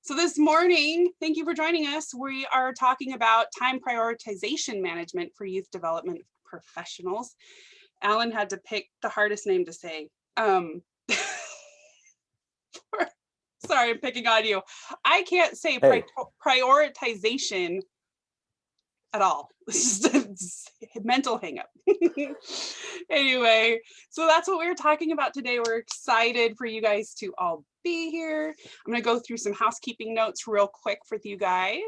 So this morning, thank you for joining us. We are talking about time prioritization management for youth development professionals. Alan had to pick the hardest name to say. Sorry, I'm picking on you. I can't say prioritization at all. It's just a mental hang up. Anyway, so that's what we're talking about today. We're excited for you guys to all be here. I'm going to go through some housekeeping notes real quick for you guys.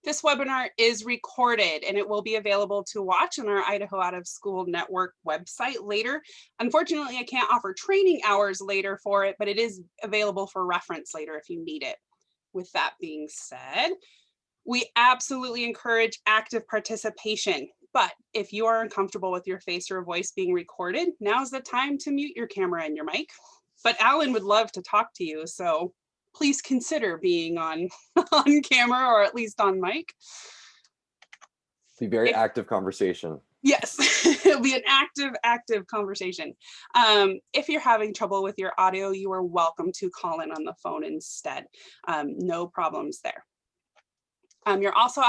This webinar is recorded and it will be available to watch on our Idaho Out of School Network website later. Unfortunately, I can't offer training hours later for it, but it is available for reference later if you need it. With that being said, we absolutely encourage active participation, but if you are uncomfortable with your face or voice being recorded, now's the time to mute your camera and your mic. But Alan would love to talk to you, so please consider being on camera or at least on mic. Be very active conversation. Yes, it'll be an active conversation. If you're having trouble with your audio, you are welcome to call in on the phone instead. No problems there. You're also,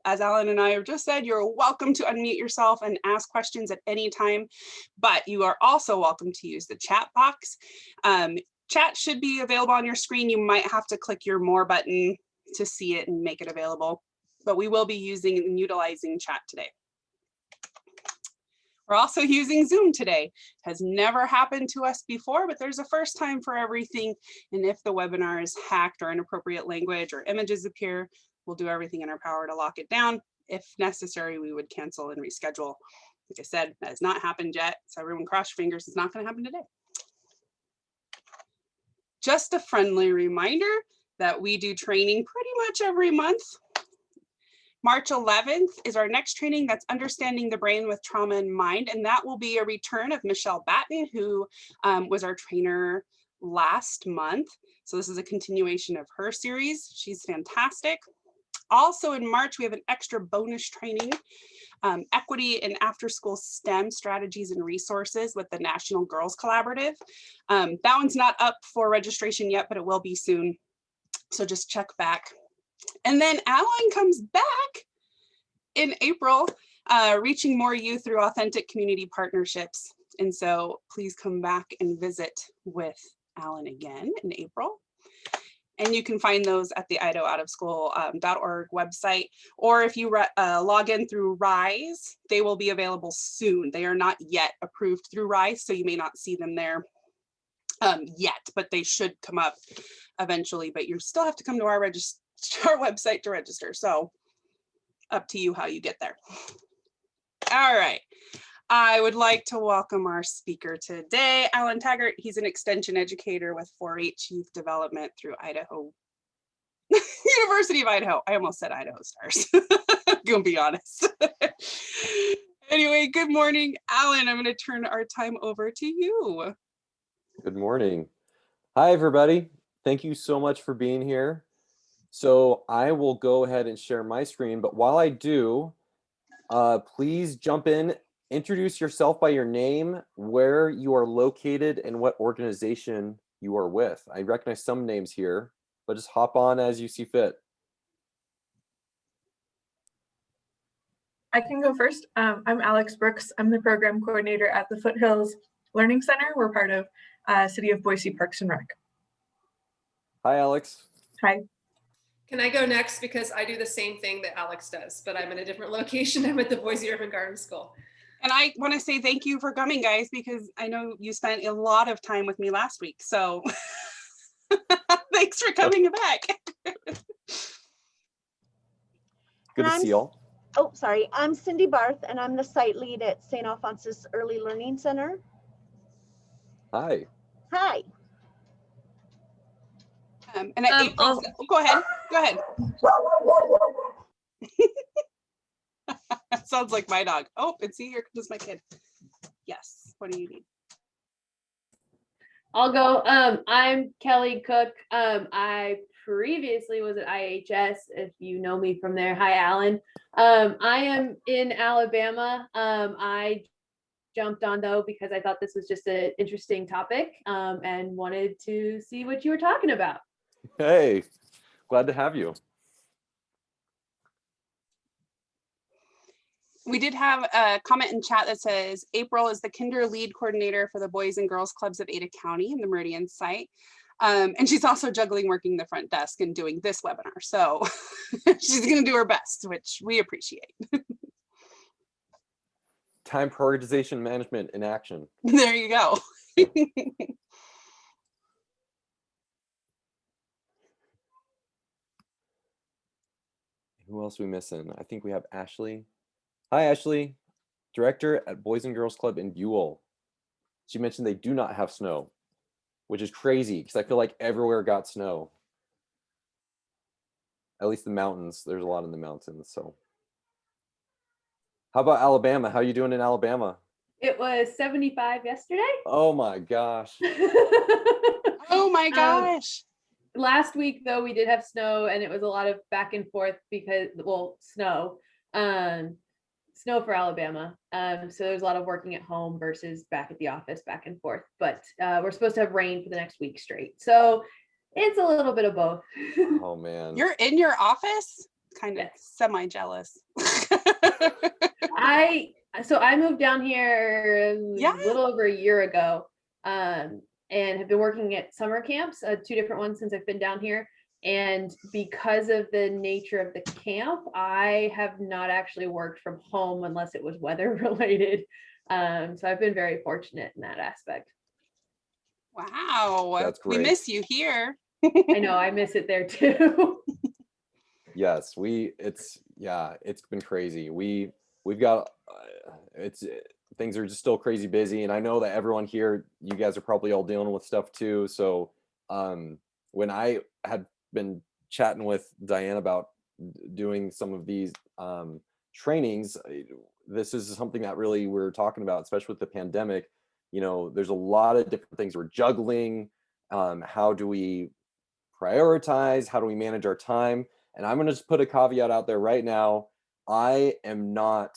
as Alan and I have just said, you're welcome to unmute yourself and ask questions at any time, but you are also welcome to use the chat box. Chat should be available on your screen. You might have to click your more button to see it and make it available, but we will be using and utilizing chat today. We're also using Zoom today. Has never happened to us before, but there's a first time for everything. And if the webinar is hacked or inappropriate language or images appear, we'll do everything in our power to lock it down. If necessary, we would cancel and reschedule. Like I said, that has not happened yet. So everyone cross your fingers, it's not going to happen today. Just a friendly reminder that we do training pretty much every month. March 11th is our next training. That's Understanding the Brain with Trauma in Mind. And that will be a return of Michelle Batten, who was our trainer last month. So this is a continuation of her series. She's fantastic. Also in March, we have an extra bonus training, Equity and After School STEM Strategies and Resources with the National Girls Collaborative. That one's not up for registration yet, but it will be soon. So just check back. And then Alan comes back in April, reaching more youth through authentic community partnerships. And so please come back and visit with Alan again in April. And you can find those at the idahooutofschool.org website, or if you log in through RISE, they will be available soon. They are not yet approved through RISE, so you may not see them there yet, but they should come up eventually. But you still have to come to our website to register. So up to you how you get there. All right. I would like to welcome our speaker today, Alan Taggart. He's an extension educator with 4-H Youth Development through Idaho, University of Idaho. I almost said Idaho Stars, I'm gonna be honest. Anyway, good morning, Alan. I'm gonna turn our time over to you. Good morning. Hi, everybody. Thank you so much for being here. So I will go ahead and share my screen, but while I do, please jump in, introduce yourself by your name, where you are located, and what organization you are with. I recognize some names here, but just hop on as you see fit. I can go first. I'm Alex Brooks. I'm the program coordinator at the Foothills Learning Center. We're part of City of Boise Parks and Rec. Hi, Alex. Hi. Can I go next? Because I do the same thing that Alex does, but I'm in a different location. I'm at the Boise Urban Garden School. And I want to say thank you for coming, guys, because I know you spent a lot of time with me last week. So thanks for coming back. Good to see y'all. Oh, sorry. I'm Cindy Barth, and I'm the site lead at St. Alphonsus Early Learning Center. Hi. Hi. And April, go ahead. Sounds like my dog. Oh, and see, here comes my kid. Yes, what do you need? I'll go. I'm Kelly Cook. I previously was at IHS, if you know me from there. Hi, Alan. I am in Alabama. I jumped on though because I thought this was just an interesting topic and wanted to see what you were talking about. Hey, glad to have you. We did have a comment in chat that says April is the kinder lead coordinator for the Boys and Girls Clubs of Ada County in the Meridian site. And she's also juggling working the front desk and doing this webinar. So she's going to do her best, which we appreciate. Time prioritization management in action. There you go. Who else are we missing? I think we have Ashley. Hi, Ashley, director at Boys and Girls Club in Buell. She mentioned they do not have snow, which is crazy because I feel like everywhere got snow. At least the mountains. There's a lot in the mountains. So, how about Alabama? How are you doing in Alabama? It was 75 yesterday. Oh my gosh. Oh my gosh. Last week though, we did have snow and it was a lot of back and forth because, well, snow for Alabama. So there's a lot of working at home versus back at the office, back and forth. But we're supposed to have rain for the next week straight. So it's a little bit of both. Oh man. You're in your office? Kind of Yes. semi-jealous. I moved down here Yeah. a little over a year ago, and have been working at summer camps, 2 different ones since I've been down here. And because of the nature of the camp, I have not actually worked from home unless it was weather related. So I've been very fortunate in that aspect. Wow. That's We great. miss you here. I know, I miss it there too. Yes, it's been crazy. We've got things are just still crazy busy, and I know that everyone here, you guys are probably all dealing with stuff too. So when I had been chatting with Diane about doing some of these trainings, this is something that really we're talking about, especially with the pandemic. You know, there's a lot of different things we're juggling. How do we prioritize? How do we manage our time? And I'm going to just put a caveat out there right now. I am not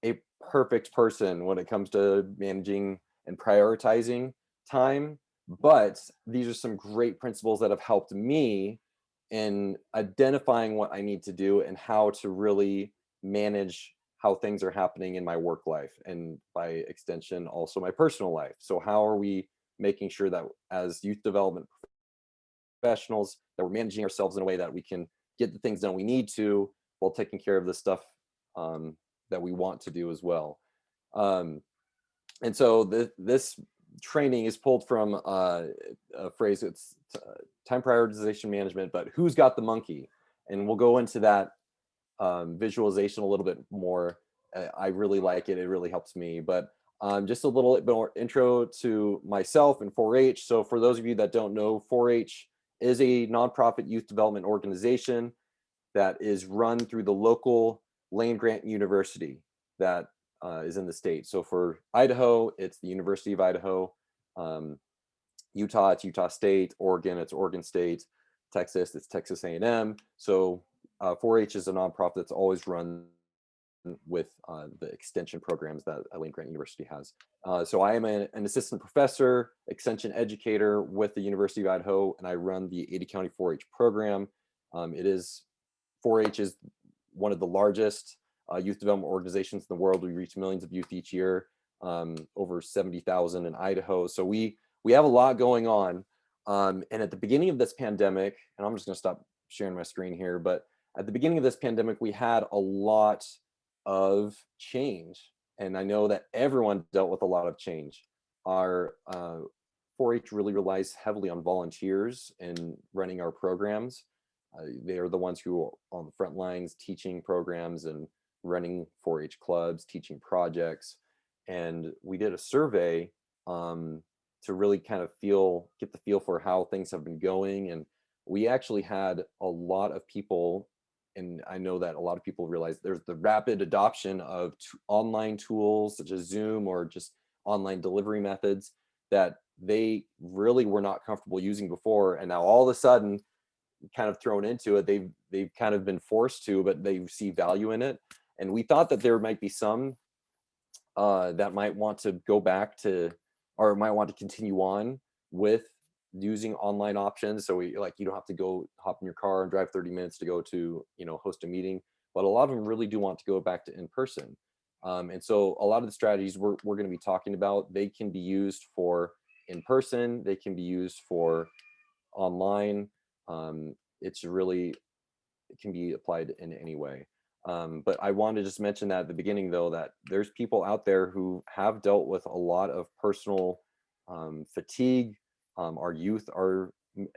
a perfect person when it comes to managing and prioritizing time, but these are some great principles that have helped me in identifying what I need to do and how to really manage how things are happening in my work life and by extension also my personal life. So how are we making sure that as youth development professionals that we're managing ourselves in a way that we can get the things done we need to while taking care of the stuff that we want to do as well. And so this training is pulled from a phrase, it's time prioritization management, but who's got the monkey? And we'll go into that visualization a little bit more. I really like it. It really helps me. But just a little bit more intro to myself and 4-H. So for those of you that don't know, 4-H is a nonprofit youth development organization that is run through the local land-grant university that is in the state. So for Idaho, it's the University of Idaho. Utah, it's Utah State. Oregon, it's Oregon State. Texas, it's Texas A&M. So 4-H is a nonprofit that's always run with the extension programs that land-grant university has. So I am an assistant professor, extension educator with the University of Idaho, and I run the Ada County 4-H program. 4-H is one of the largest youth development organizations in the world. We reach millions of youth each year, over 70,000 in Idaho. So we have a lot going on. And at the beginning of this pandemic, and I'm just going to stop sharing my screen here, but at the beginning of this pandemic, we had a lot of change. And I know that everyone dealt with a lot of change. Our 4-H really relies heavily on volunteers in running our programs. They are the ones who are on the front lines teaching programs and running 4-H clubs, teaching projects. And we did a survey to really kind of get the feel for how things have been going. And we actually had a lot of people, and I know that a lot of people realize there's the rapid adoption of online tools such as Zoom or just online delivery methods that they really were not comfortable using before. And now all of a sudden, kind of thrown into it, they've kind of been forced to, but they see value in it. And we thought that there might be some that might want to go back to, or might want to continue on with using online options. So you don't have to go hop in your car and drive 30 minutes to go to, host a meeting, but a lot of them really do want to go back to in person. And so a lot of the strategies we're going to be talking about, they can be used for in person, they can be used for online. It can be applied in any way. But I want to just mention that at the beginning, though, that there's people out there who have dealt with a lot of personal fatigue. Our youth are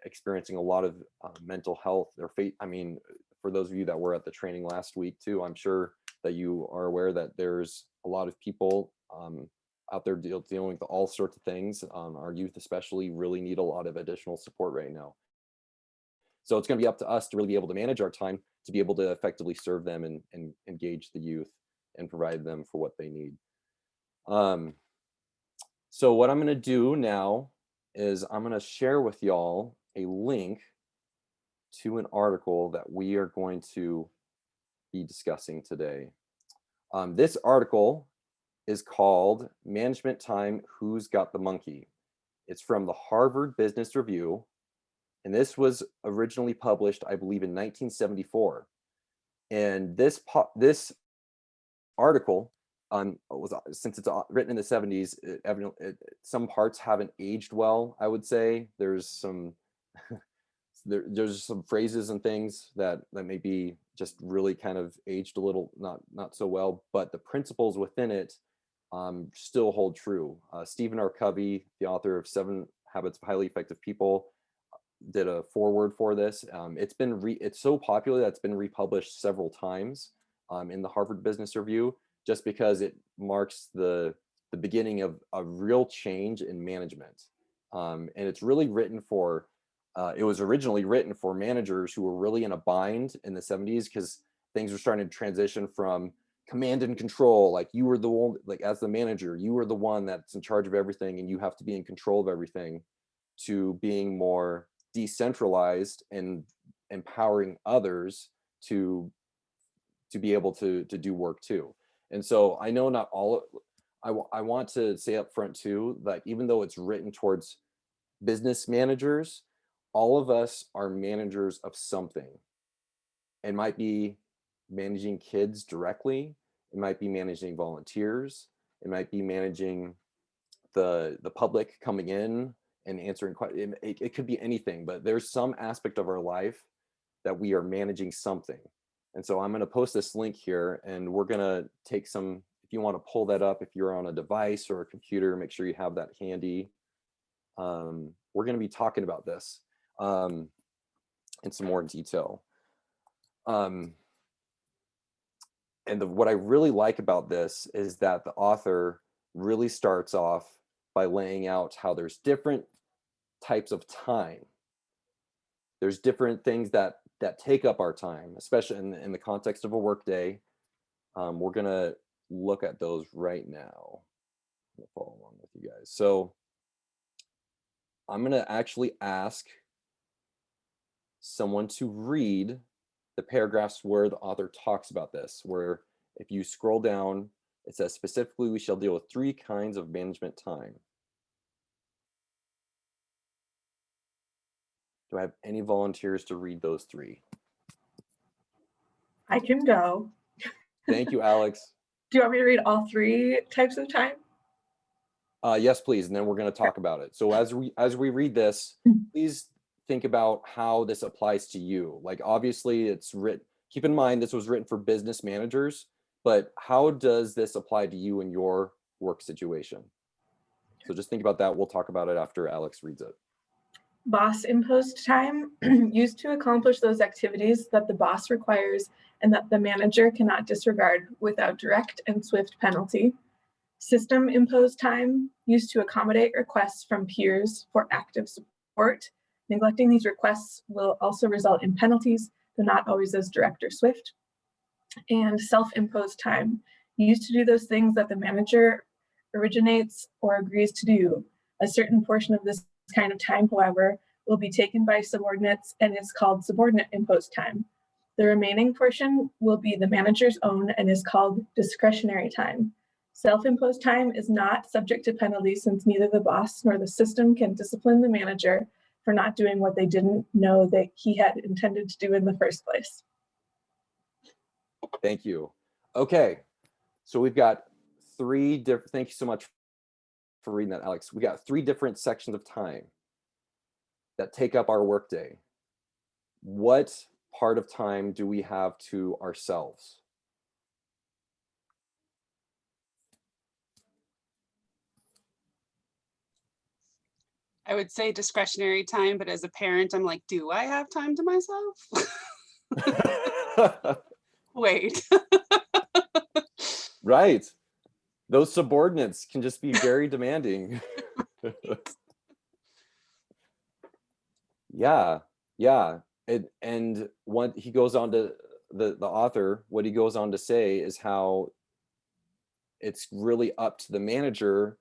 experiencing a lot of mental health. For those of you that were at the training last week too, I'm sure that you are aware that there's a lot of people out there dealing with all sorts of things. Our youth especially really need a lot of additional support right now. So it's going to be up to us to really be able to manage our time to be able to effectively serve them and engage the youth and provide them for what they need. So what I'm going to do now is I'm going to share with y'all a link to an article that we are going to be discussing today. This article is called Management Time, Who's Got the Monkey? It's from the Harvard Business Review. And this was originally published, I believe, in 1974. And this article, since it's written in the 70s, some parts haven't aged well, I would say. There's some there's some phrases and things that may be just really kind of aged a little, not so well, but the principles within it still hold true. Stephen R. Covey, the author of 7 Habits of Highly Effective People, did a foreword for this. It's so popular that it's been republished several times in the Harvard Business Review, just because it marks the beginning of a real change in management. And it's really written for, it was originally written for managers who were really in a bind in the 70s, because things were starting to transition from command and control, like you were the one, like as the manager, you were the one that's in charge of everything and you have to be in control of everything, to being more decentralized and empowering others to be able to do work too. And so I know not all, I want to say up front too, that even though it's written towards business managers, all of us are managers of something. It might be managing kids directly, it might be managing volunteers, it might be managing the public coming in and answering questions. It could be anything, but there's some aspect of our life that we are managing something. And so I'm going to post this link here, and we're going to take some, if you want to pull that up, if you're on a device or a computer, make sure you have that handy. We're going to be talking about this in some more detail. And what I really like about this is that the author really starts off by laying out how there's different types of time. There's different things that take up our time, especially in the context of a work day. We're gonna look at those right now. I'm gonna follow along with you guys. So I'm gonna actually ask someone to read the paragraphs where the author talks about this, where if you scroll down, it says specifically, we shall deal with 3 kinds of management time. Do I have any volunteers to read those 3? I can go. Thank you, Alex. Do you want me to read all 3 types of time? Yes, please, and then we're going to talk about it. So as we read this, please think about how this applies to you. Like, obviously, it's written. Keep in mind this was written for business managers, but how does this apply to you in your work situation? So just think about that. We'll talk about it after Alex reads it. Boss imposed time, used to accomplish those activities that the boss requires and that the manager cannot disregard without direct and swift penalty. System imposed time, used to accommodate requests from peers for active support. Neglecting these requests will also result in penalties, though not always as direct or swift. And self-imposed time, used to do those things that the manager originates or agrees to do. A certain portion of this kind of time, however, will be taken by subordinates and is called subordinate imposed time. The remaining portion will be the manager's own and is called discretionary time. Self-imposed time is not subject to penalty since neither the boss nor the system can discipline the manager for not doing what they didn't know that he had intended to do in the first place. Thank you. Okay, so we've got three different, thank you so much for reading that, Alex. We got three different sections of time that take up our workday. What part of time do we have to ourselves? I would say discretionary time, but as a parent, I'm like, do I have time to myself? Wait. Right. Those subordinates can just be very demanding. Yeah, yeah. And what he goes on to, the author, what he goes on to say is how it's really up to the manager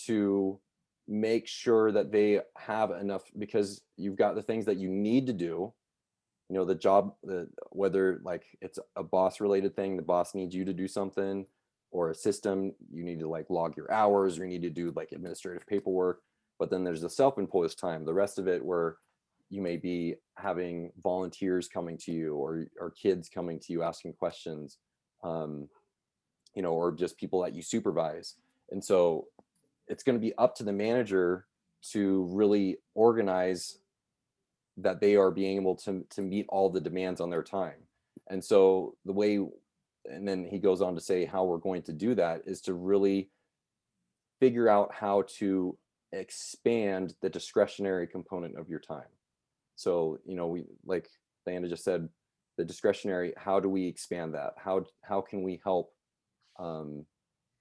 to make sure that they have enough, because you've got the things that you need to do, you know, the job, whether like it's a boss related thing, the boss needs you to do something, or a system, you need to like log your hours, or you need to do like administrative paperwork. But then there's the self-imposed time, the rest of it, where you may be having volunteers coming to you, or kids coming to you asking questions, you know, or just people that you supervise. And so it's going to be up to the manager to really organize that they are being able to meet all the demands on their time. And so the way, and then he goes on to say how we're going to do that is to really figure out how to expand the discretionary component of your time. So, you know, we, like Diana just said, the discretionary, how do we expand that? How can we help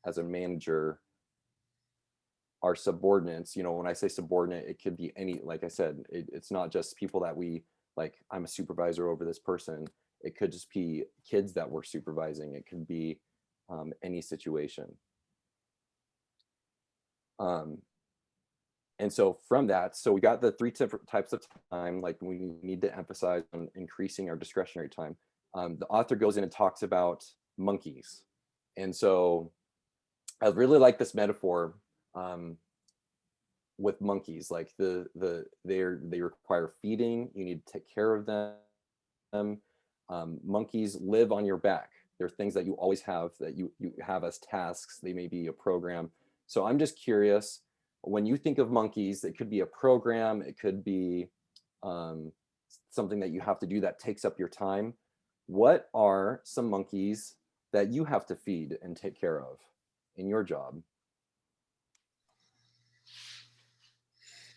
as a manager our subordinates? You know, when I say subordinate, it could be any, like I said, it's not just people that we like, I'm a supervisor over this person. It could just be kids that we're supervising. It could be any situation. And so from that, so we got the three different types of time, like we need to emphasize on increasing our discretionary time. The author goes in and talks about monkeys. And so I really like this metaphor with monkeys, like they require feeding, you need to take care of them. Monkeys live on your back. They're things that you always have, that you have as tasks. They may be a program. So I'm just curious, when you think of monkeys, it could be a program, it could be something that you have to do that takes up your time. What are some monkeys that you have to feed and take care of in your job?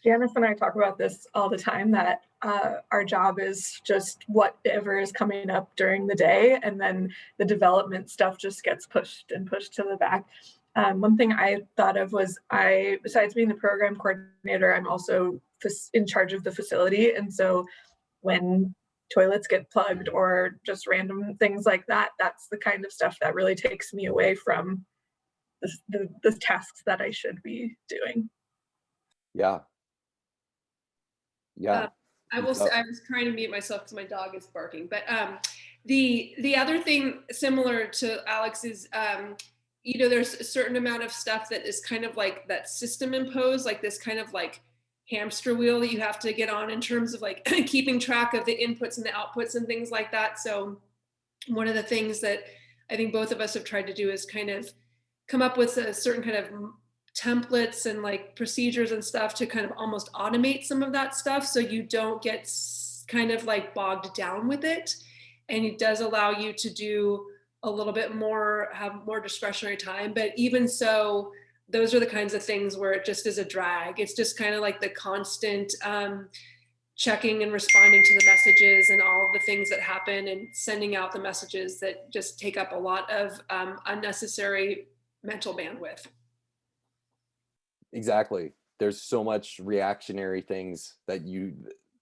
Janice and I talk about this all the time, that our job is just whatever is coming up during the day, and then the development stuff just gets pushed to the back. One thing I thought of was, besides being the program coordinator, I'm also in charge of the facility. And so when toilets get plugged or just random things like that, that's the kind of stuff that really takes me away from the tasks that I should be doing. Yeah. Yeah. I will say, I was trying to mute myself because my dog is barking, but the other thing similar to Alex is, you know, there's a certain amount of stuff that is kind of like that system imposed, like this kind of like hamster wheel that you have to get on in terms of like keeping track of the inputs and the outputs and things like that. So one of the things that I think both of us have tried to do is kind of come up with a certain kind of templates and like procedures and stuff to kind of almost automate some of that stuff, so you don't get kind of like bogged down with it. And it does allow you to do a little bit more, have more discretionary time. But even so, those are the kinds of things where it just is a drag. It's just kind of like the constant checking and responding to the messages and all of the things that happen and sending out the messages that just take up a lot of unnecessary mental bandwidth. Exactly. There's so much reactionary things that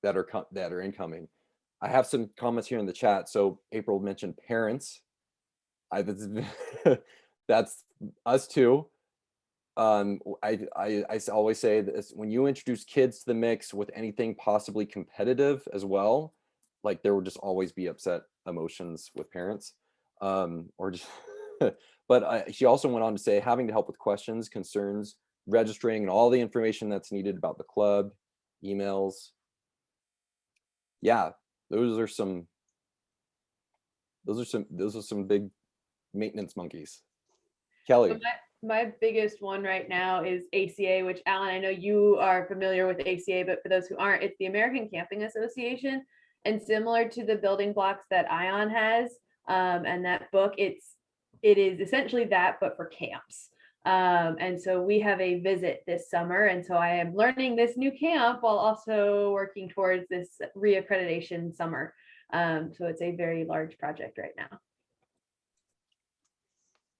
are incoming. I have some comments here in the chat. So April mentioned parents. That's us too. I always say this, when you introduce kids to the mix with anything possibly competitive as well, like there will just always be upset emotions with parents, or just But she also went on to say having to help with questions, concerns, registering, and all the information that's needed about the club, emails. Yeah, those are some big maintenance monkeys. So Kelly. my biggest one right now is ACA, which Alan, I know you are familiar with ACA, but for those who aren't, it's the American Camping Association. And similar to the building blocks that Ion has, and that book, it is essentially that, but for camps. And so we have a visit this summer. And so I am learning this new camp while also working towards this reaccreditation summer. So it's a very large project right now.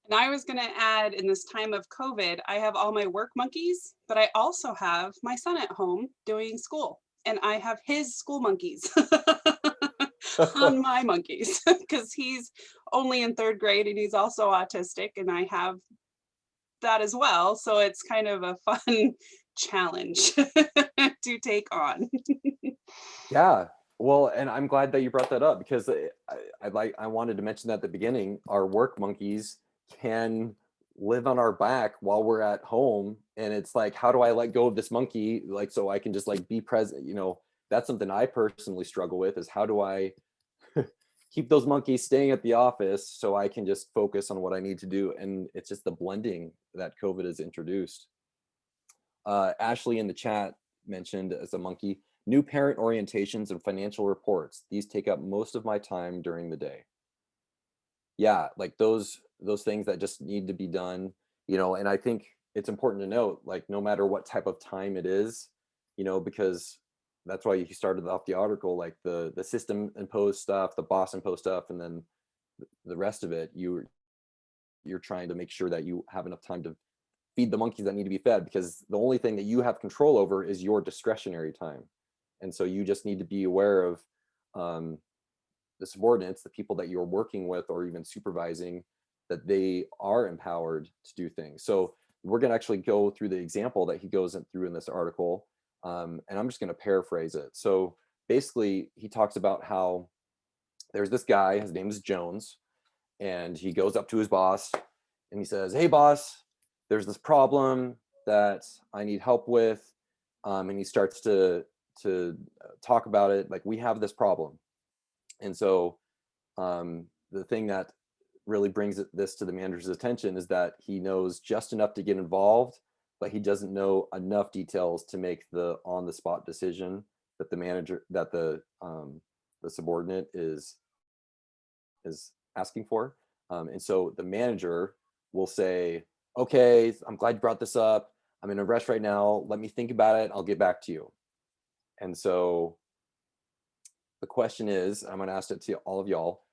And I was going to add, in this time of COVID, I have all my work monkeys, but I also have my son at home doing school, and I have his school monkeys on my monkeys because he's only in 3rd grade and he's also autistic, and I have that as well. So it's kind of a fun challenge to take on. Yeah. Well, and I'm glad that you brought that up, because I wanted to mention that at the beginning. Our work monkeys can live on our back while we're at home, and it's like, how do I let go of this monkey, like, so I can just like be present? That's something I personally struggle with, is how do I keep those monkeys staying at the office so I can just focus on what I need to do. And it's just the blending that COVID has introduced. Ashley in the chat mentioned as a monkey, new parent orientations and financial reports. These take up most of my time during the day. Yeah, like those things that just need to be done, and I think it's important to note, like, no matter what type of time it is, because that's why you started off the article, like the system imposed stuff, the boss imposed stuff, and then the rest of it, you're trying to make sure that you have enough time to feed the monkeys that need to be fed, because the only thing that you have control over is your discretionary time. And so you just need to be aware of the subordinates, the people that you're working with or even supervising, that they are empowered to do things. So we're going to actually go through the example that he goes through in this article, and I'm just going to paraphrase it. So basically, he talks about how there's this guy, his name is Jones, and he goes up to his boss and he says, "Hey boss, there's this problem that I need help with." And he starts to talk about it, like, we have this problem. And so the thing that really brings this to the manager's attention is that he knows just enough to get involved, but he doesn't know enough details to make the on-the-spot decision that the subordinate is asking for. And so the manager will say, "Okay, I'm glad you brought this up. I'm in a rush right now. Let me think about it. I'll get back to you." And so the question is, I'm going to ask it to all of y'all.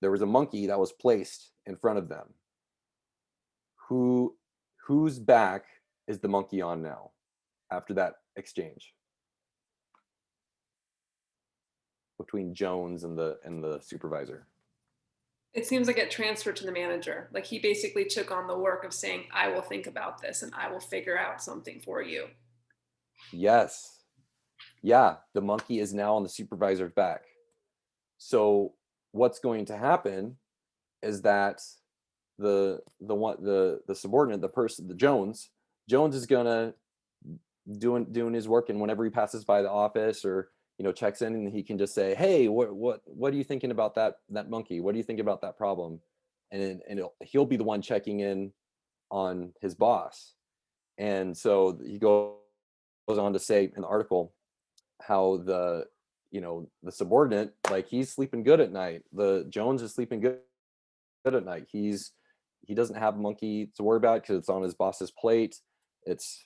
There was a monkey that was placed in front of them. Whose back is the monkey on now after that exchange between Jones and the supervisor? It seems like it transferred to the manager. Like he basically took on the work of saying, I will think about this and I will figure out something for you. Yes. Yeah, the monkey is now on the supervisor's back. So what's going to happen is that the subordinate, the person, the Jones is gonna doing his work, and whenever he passes by the office or checks in, and he can just say, "Hey, what are you thinking about that monkey? What do you think about that problem?" And he'll be the one checking in on his boss. And so he goes on to say in the article how the subordinate, like, he's sleeping good at night. The Jones is sleeping good at night. He doesn't have a monkey to worry about because it's on his boss's plate. It's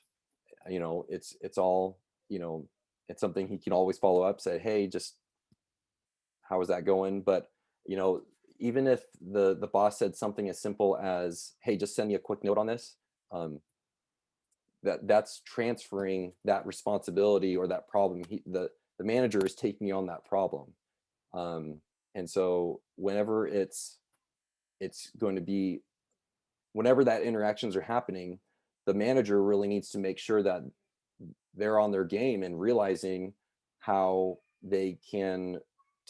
it's all, it's something he can always follow up, say, "Hey, just how is that going?" But even if the boss said something as simple as, "Hey, just send me a quick note on this," that's transferring that responsibility or that problem. The manager is taking on that problem. And so whenever it's going to be, whenever that interactions are happening, the manager really needs to make sure that they're on their game and realizing how they can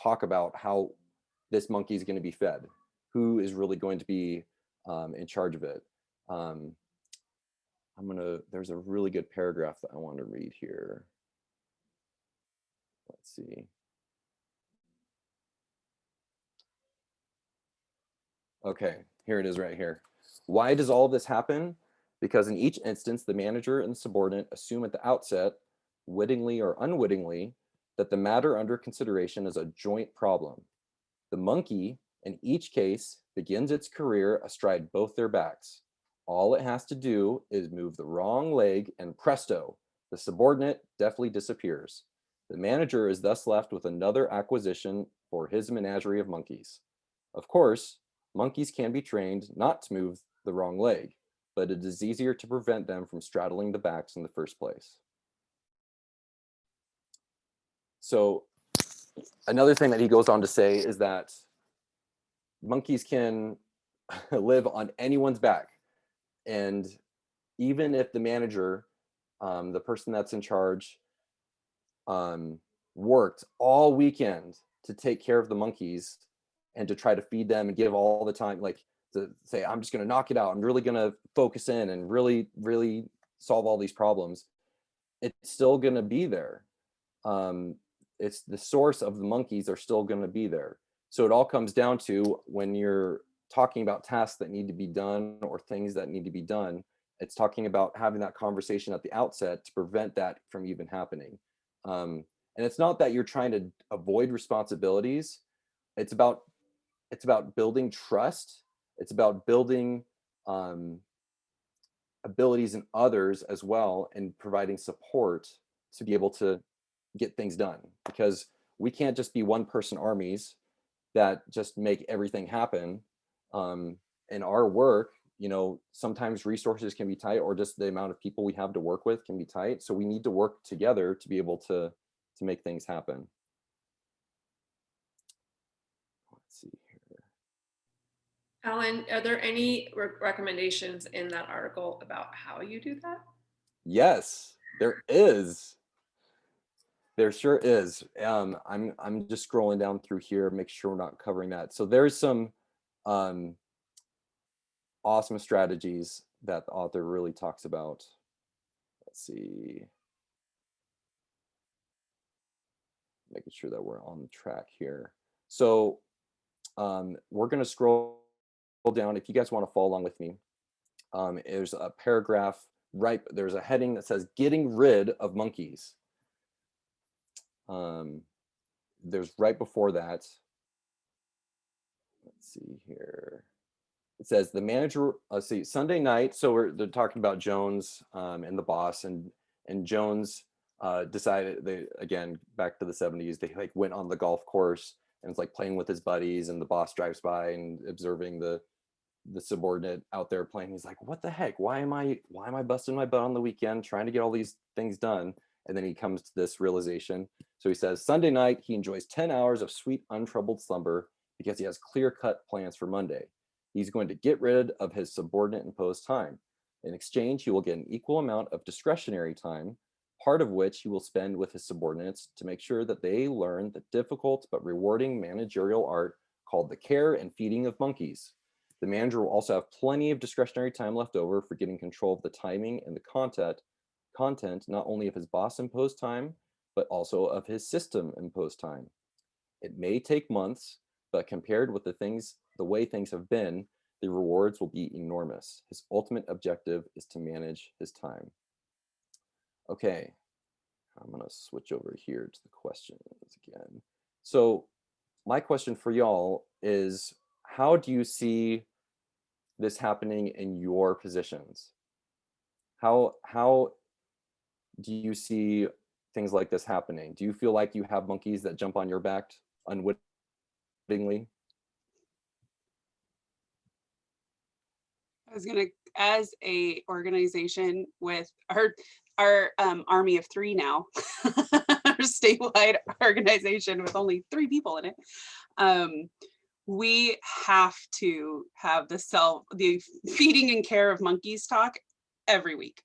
talk about how this monkey is going to be fed, who is really going to be in charge of it. There's a really good paragraph that I want to read here. Let's see. Okay, here it is right here. Why does all of this happen? Because in each instance, the manager and the subordinate assume at the outset, wittingly or unwittingly, that the matter under consideration is a joint problem. The monkey, in each case, begins its career astride both their backs. All it has to do is move the wrong leg and presto, the subordinate deftly disappears. The manager is thus left with another acquisition for his menagerie of monkeys. Of course, monkeys can be trained not to move the wrong leg, but it is easier to prevent them from straddling the backs in the first place. So another thing that he goes on to say is that monkeys can live on anyone's back. And even if the manager, the person that's in charge, worked all weekend to take care of the monkeys and to try to feed them and give all the time, like to say, I'm just going to knock it out. I'm really going to focus in and really, really solve all these problems. It's still going to be there. It's the source of the monkeys are still going to be there. So it all comes down to when you're talking about tasks that need to be done or things that need to be done, it's talking about having that conversation at the outset to prevent that from even happening. And it's not that you're trying to avoid responsibilities. It's about building trust. It's about building abilities in others as well, and providing support to be able to get things done, because we can't just be one person armies that just make everything happen. In our work, sometimes resources can be tight, or just the amount of people we have to work with can be tight. So we need to work together to be able to make things happen. Let's see here. Alan, are there any recommendations in that article about how you do that? Yes, there is. There sure is. I'm just scrolling down through here, make sure we're not covering that. So there's some awesome strategies that the author really talks about. Let's see. Making sure that we're on track here. So we're going to scroll down. If you guys want to follow along with me, there's a paragraph, right? There's a heading that says getting rid of monkeys. There's right before that. Let's see here. It says the manager, let's see, Sunday night. So they're talking about Jones and the boss, and Jones decided, they, again, back to the 70s, they like went on the golf course and it's like playing with his buddies, and the boss drives by and observing the subordinate out there playing. He's like, what the heck? Why am I busting my butt on the weekend trying to get all these things done? And then he comes to this realization. So he says, Sunday night, he enjoys 10 hours of sweet, untroubled slumber because he has clear-cut plans for Monday. He's going to get rid of his subordinate imposed time. In exchange, he will get an equal amount of discretionary time, part of which he will spend with his subordinates to make sure that they learn the difficult but rewarding managerial art called the care and feeding of monkeys. The manager will also have plenty of discretionary time left over for getting control of the timing and the content not only of his boss imposed time, but also of his system imposed time. It may take months, but compared with the way things have been, the rewards will be enormous. His ultimate objective is to manage his time. Okay, I'm gonna switch over here to the questions again. So my question for y'all is, how do you see this happening in your positions? How do you see things like this happening? Do you feel like you have monkeys that jump on your back unwittingly? I was gonna, as a organization with our army of 3 now, our statewide organization with only 3 people in it, we have to have the feeding and care of monkeys talk every week.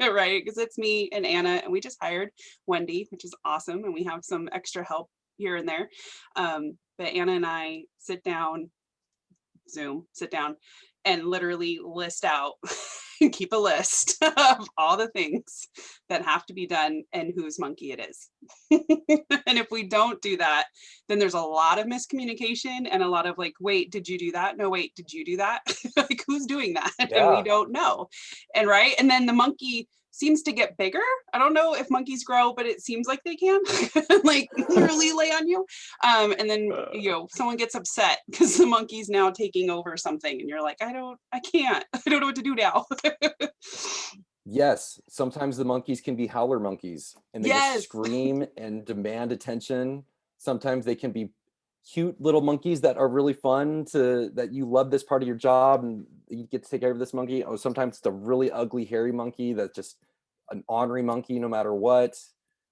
Right, because it's me and Anna, and we just hired Wendy, which is awesome, and we have some extra help here and there. But Anna and I sit down Zoom, sit down and literally list out, keep a list of all the things that have to be done and whose monkey it is. And if we don't do that, then there's a lot of miscommunication and a lot of like, wait, did you do that? No, wait, did you do that? Like, who's doing that? And we Yeah. don't know. And right. And then the monkey seems to get bigger. I don't know if monkeys grow, but it seems like they can like literally lay on you. And then, you know, someone gets upset because the monkey's now taking over something and you're like, I can't, I don't know what to do now. Yes, sometimes the monkeys can be howler monkeys and they Yes. just scream and demand attention. Sometimes they can be cute little monkeys that are really fun that you love this part of your job and you get to take care of this monkey. Or sometimes it's a really ugly, hairy monkey that's just an ornery monkey no matter what,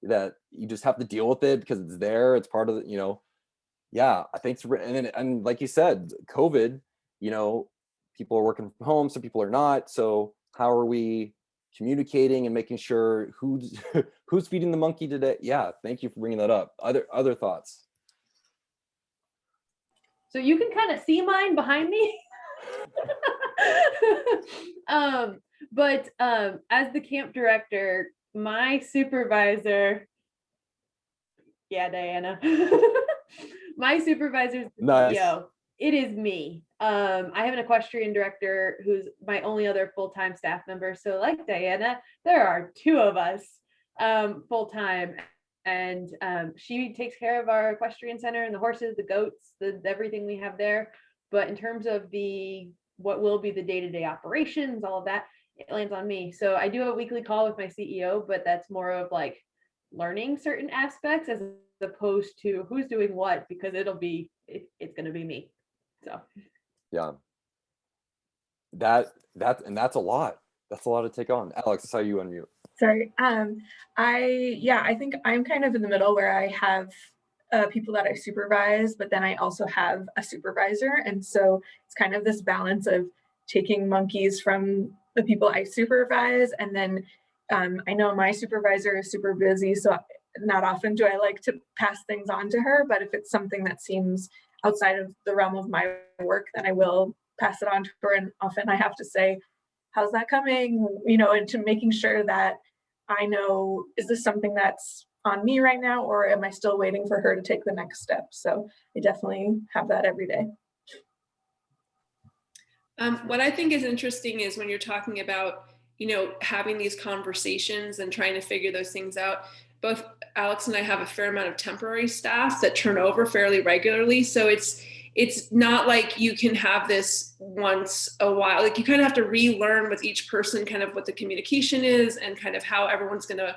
that you just have to deal with it because it's there. It's part of the, you know, yeah, I think and like you said, COVID, you know, people are working from home, some people are not. So how are we communicating and making sure who's who's feeding the monkey today? Yeah, thank you for bringing that up. Other thoughts? So you can kind of see mine behind me. But as the camp director, my supervisor, yeah, Diana, my supervisor's the Nice. CEO. It is me. I have an equestrian director who's my only other full-time staff member. So like Diana, there are two of us full-time. And she takes care of our equestrian center and the horses, the goats, everything we have there. But in terms of what will be the day-to-day operations, all of that, it lands on me. So I do a weekly call with my CEO, but that's more of like learning certain aspects as opposed to who's doing what, because it's going to be me. So Yeah. That's a lot. That's a lot to take on. Alex, I saw you unmute. Sorry. I think I'm kind of in the middle where I have people that I supervise, but then I also have a supervisor. And so it's kind of this balance of taking monkeys from the people I supervise. And then I know my supervisor is super busy, so not often do I like to pass things on to her, but if it's something that seems outside of the realm of my work, then I will pass it on to her. And often I have to say, how's that coming? You know, and to making sure that I know, is this something that's on me right now, or am I still waiting for her to take the next step? So I definitely have that every day. What I think is interesting is when you're talking about, you know, having these conversations and trying to figure those things out. Both Alex and I have a fair amount of temporary staff that turn over fairly regularly. So it's not like you can have this once a while. Like you kind of have to relearn with each person kind of what the communication is and kind of how everyone's going to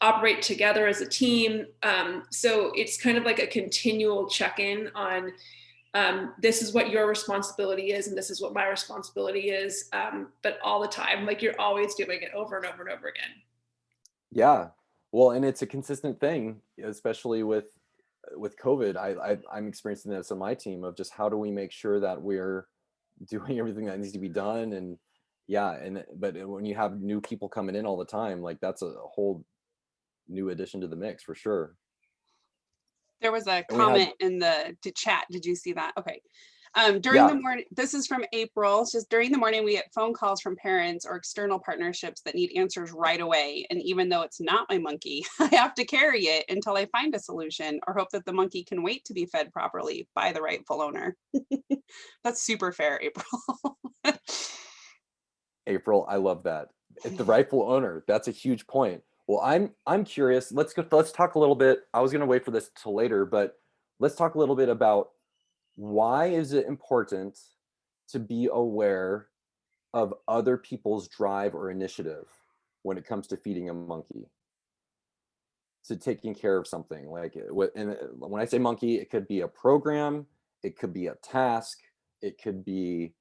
operate together as a team. So it's kind of like a continual check-in on this is what your responsibility is and this is what my responsibility is, but all the time, like you're always doing it over and over and over again. Yeah, well, and it's a consistent thing, especially with COVID. I'm experiencing this on my team of just how do we make sure that we're doing everything that needs to be done. And yeah, but when you have new people coming in all the time, like that's a whole new addition to the mix for sure. There was a And we had- comment in the chat. Did you see that? Okay. During Yeah. the morning, this is from April. It's just during the morning, we get phone calls from parents or external partnerships that need answers right away. And even though it's not my monkey, I have to carry it until I find a solution or hope that the monkey can wait to be fed properly by the rightful owner. That's super fair, April. April, I love that. It's the rightful owner. That's a huge point. Well, I'm curious. Let's talk a little bit. I was going to wait for this till later, but let's talk a little bit about why is it important to be aware of other people's drive or initiative when it comes to feeding a monkey, to taking care of something like and when I say monkey, it could be a program, it could be a task, it could be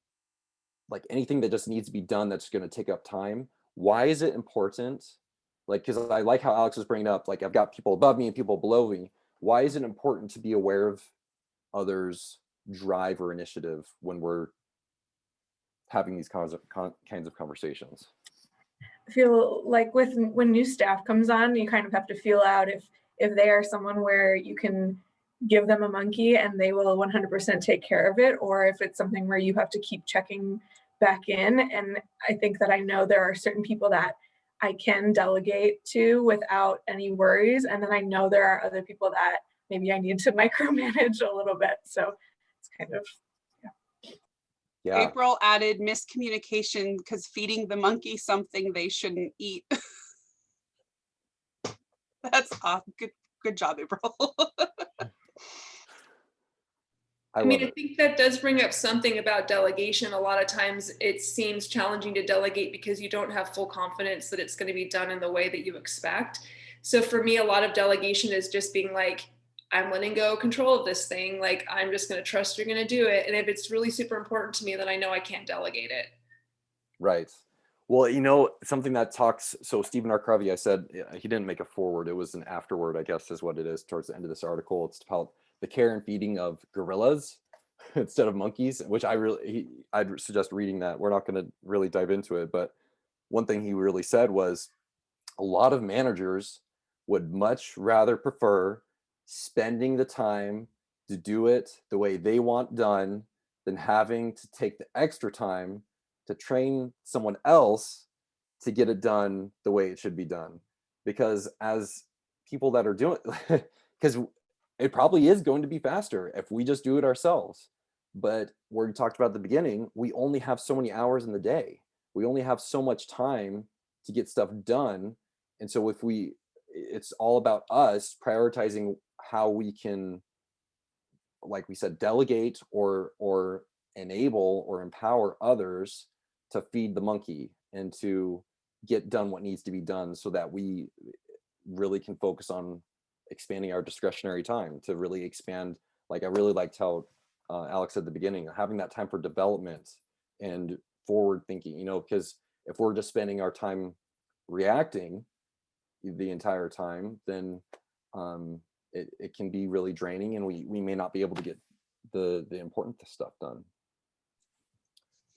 like anything that just needs to be done that's going to take up time. Why is it important? Like, because I like how Alex was bringing up, like I've got people above me and people below me. Why is it important to be aware of others' drive or initiative when we're having these kinds of conversations? I feel like when new staff comes on, you kind of have to feel out if they are someone where you can give them a monkey and they will 100% take care of it, or if it's something where you have to keep checking back in. And I think that I know there are certain people that I can delegate to without any worries. And then I know there are other people that maybe I need to micromanage a little bit. So it's kind of, Yeah. April added miscommunication because feeding the monkey something they shouldn't eat. That's good job, April. I mean, I think that does bring up something about delegation. A lot of times it seems challenging to delegate because you don't have full confidence that it's going to be done in the way that you expect. So for me, a lot of delegation is just being like, I'm letting go control of this thing. Like, I'm just going to trust you're going to do it. And if it's really super important to me, then I know I can't delegate it. Right. Well, you know, something that talks, so Stephen R. Covey, I said, he didn't make a foreword, it was an afterword, I guess is what it is towards the end of this article. It's about the care and feeding of gorillas instead of monkeys, which I'd suggest reading that. We're not going to really dive into it, but one thing he really said was a lot of managers would much rather prefer spending the time to do it the way they want done than having to take the extra time to train someone else to get it done the way it should be done. Because as people that are doing, because it probably is going to be faster if we just do it ourselves. But we talked about at the beginning, we only have so many hours in the day. We only have so much time to get stuff done. And so it's all about us prioritizing how we can, like we said, delegate or enable or empower others to feed the monkey and to get done what needs to be done so that we really can focus on expanding our discretionary time to really expand. Like I really liked how Alex said at the beginning, having that time for development and forward thinking, you know, because if we're just spending our time reacting the entire time, then it can be really draining and we may not be able to get the important stuff done.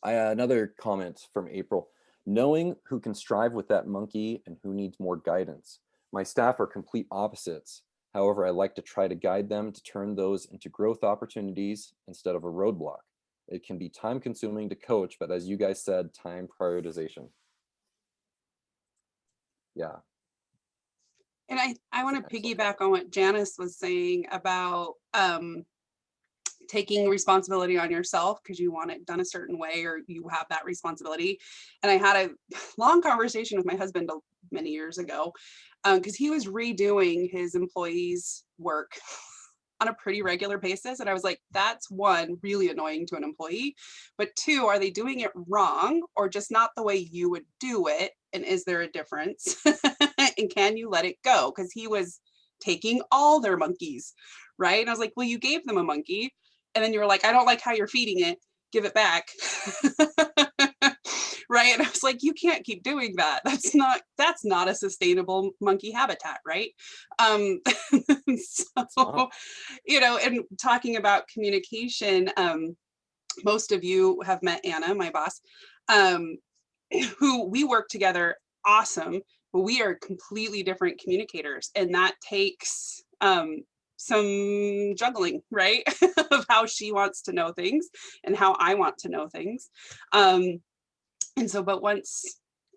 Another comment from April, knowing who can strive with that monkey and who needs more guidance. My staff are complete opposites. However, I like to try to guide them to turn those into growth opportunities instead of a roadblock. It can be time consuming to coach, but as you guys said, time prioritization. Yeah. And I want to piggyback on what Janice was saying about taking responsibility on yourself because you want it done a certain way or you have that responsibility. And I had a long conversation with my husband many years ago because he was redoing his employees' work on a pretty regular basis. And I was like, that's one, really annoying to an employee. But two, are they doing it wrong or just not the way you would do it? And is there a difference? And can you let it go? Because he was taking all their monkeys, right? And I was like, well, you gave them a monkey. And then you were like, I don't like how you're feeding it. Give it back. Right. And I was like, you can't keep doing that. That's not a sustainable monkey habitat, right? So, you know, and talking about communication, most of you have met Anna, my boss, who we work together, awesome, but we are completely different communicators. And that takes some juggling, right? Of how she wants to know things and how I want to know things. And so, but